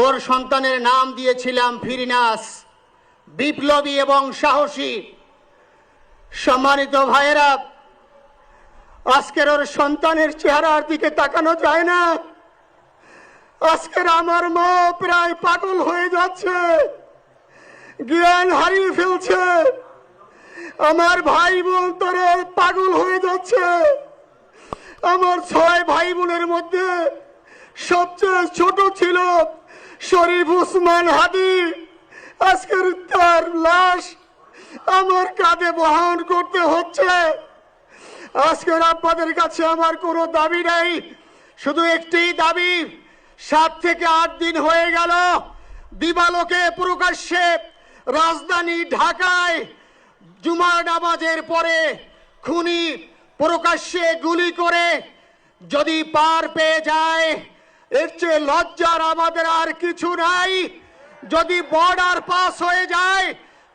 ওর সন্তানের নাম দিয়েছিলাম ফিরিনাস, বিপ্লবী এবং সাহসী। সম্মানিত ভাইয়েরা, আজকের ওর সন্তানের চেহারার দিকে তাকানো যায় না। আজকের আমার মা প্রায় পাগল হয়ে যাচ্ছে, জ্ঞান হারিয়ে ফেলছে। আমার ভাই বোন তারা পাগল হয়ে যাচ্ছে। আমার 6 ভাই বোনের মধ্যে সবচেয়ে ছোট ছিল শরীফ উসমান হাদি। আজকের তার লাশ আমার কাঁধে বহন করতে হচ্ছে। আজকের আপনাদের কাছে আমার কোনো দাবি নাই, শুধু একটি দাবি। 7 থেকে 8 দিন হয়ে গেল দিবালোকে প্রকাশ্যে রাজধানী ঢাকায় জুমার নামাজের পরে খুনি প্রকাশ্যে গুলি করে যদি পার পেয়ে যায়, এর চেয়ে লজ্জার আমাদের আর কিছু নাই। যদি বর্ডার পাস হয়ে যায়,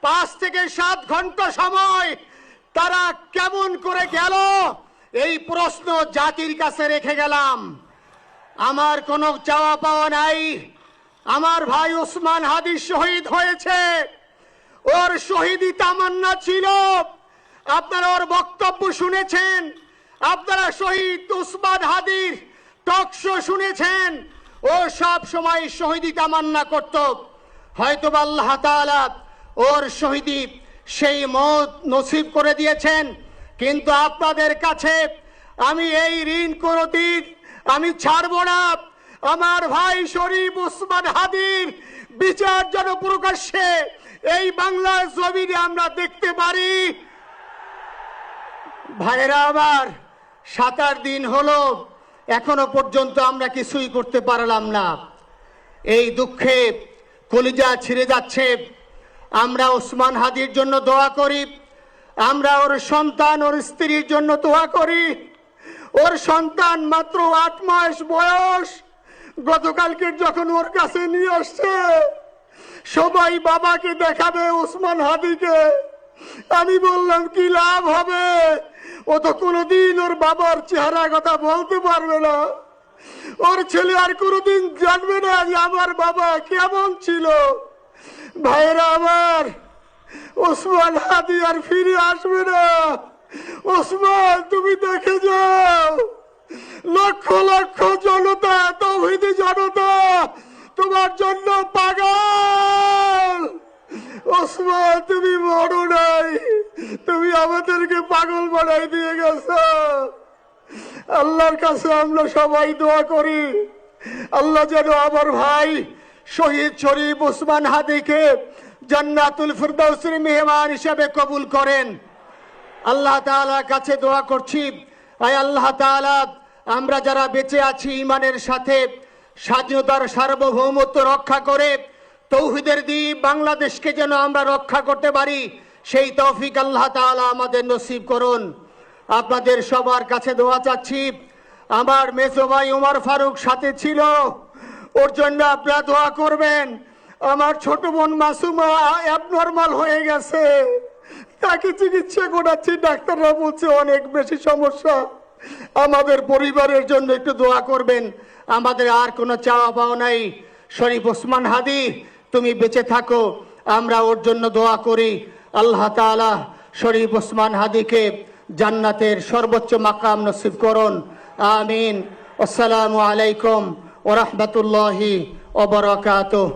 5 থেকে 7 ঘন্টা সময় তারা কেমন করে গেল, এই প্রশ্ন জাতির কাছে রেখে গেলাম। আমার কোনো চাওয়া পাওয়া নাই। আমার ভাই উসমান হাদি শহীদ হয়েছে, ওর শহীদি তামান্না ছিল। আপনারা ওর বক্তব্য শুনেছেন, আপনারা শহীদ উসমান হাদির টক শো শুনেছেন। ও সব সময় শহীদি তামান্না করত। হয়তো আল্লাহ তাআলা ওর শহীদি সেই মত নসিব করে দিয়েছেন। কিন্তু আপনাদের কাছে আমি এই ঋণ কোনদিন আমি ছাড়ব না। আমার ভাই শরীফ উসমান হাদির বিচার যেন প্রকাশ্যে এই বাংলার জমিনে আমরা দেখতে পারি। ভাইরা আমার, 7-8 দিন হলো, এখনো পর্যন্ত আমরা কিছুই করতে পারলাম না। এই দুঃখে কলিজা ছিঁড়ে যাচ্ছে। আমরা ওসমান হাদির জন্য দোয়া করি, আমরা ওর সন্তান ওর স্ত্রীর জন্য দোয়া করি। ওর সন্তান মাত্র 8 মাস বয়স। গতকালকে যখন ওর কাছে নিয়ে আসছে, সবাই বাবাকে দেখাবে ওসমান হাদিকে। আমি বললাম কি লাভ হবে, ও তো কোনোদিন ওর বাবার চেহারা কথা বলতে পারবে না। ওর ছেলে আর কোনোদিন জানবে না যে আমার বাবা কেমন ছিল। ভাইরা আমার, ওসমান হাদি আর ফিরে আসবে না। ওসমান, তুমি দেখে যাও, লক্ষ লক্ষ জনতা, তৌহিদি জনতা তোমার জন্য পাগল। ওসমান, তুমি বড় নাই, তুমি আমাদেরকে পাগল বানাই দিয়ে গেছো। আল্লাহর কাছে আমরা সবাই দোয়া করি, আল্লাহ যেন আমার ভাই শহীদ শরীফ উসমান হাদিকে জান্নাতুল ফিরদাউসের মেহমান হিসেবে কবুল করেন। আল্লাহ তাআলার কাছে দোয়া করছি, আয় আল্লাহ তাআলা, আমরা যারা বেঁচে আছি ঈমানের সাথে, স্বাধীনতার সার্বভৌমত্ব রক্ষা করে তৌহিদের দ্বীপ বাংলাদেশকে যেন আমরা রক্ষা করতে পারি, সেই তৌফিক আল্লাহ তাআলা আমাদের নসিব করুন। আপনাদের সবার কাছে দোয়া চাচ্ছি। আমার মেজো ভাই ওমর ফারুক সাথে ছিল, ওর জন্য আপনারা দোয়া করবেন। আমার ছোট বোন মাসুমা অ্যাবনর্মাল হয়ে গেছে, তাকে চিকিৎসা করাচ্ছি, ডাক্তাররা বলছে অনেক বেশি সমস্যা। আমাদের পরিবারের জন্য একটু দোয়া করবেন। আমাদের আর কোনো চাওয়া পাওয়া নাই। শরীফ ওসমান হাদি, তুমি বেঁচে থাকো, আমরা ওর জন্য দোয়া করি। আল্লাহ তাআলা শরীফ ওসমান হাদিকে জান্নাতের সর্বোচ্চ মাকাম নসিব করুন। আমিন। আসসালামু আলাইকুম ওয়া রাহমাতুল্লাহি ওয়া বারাকাতুহু।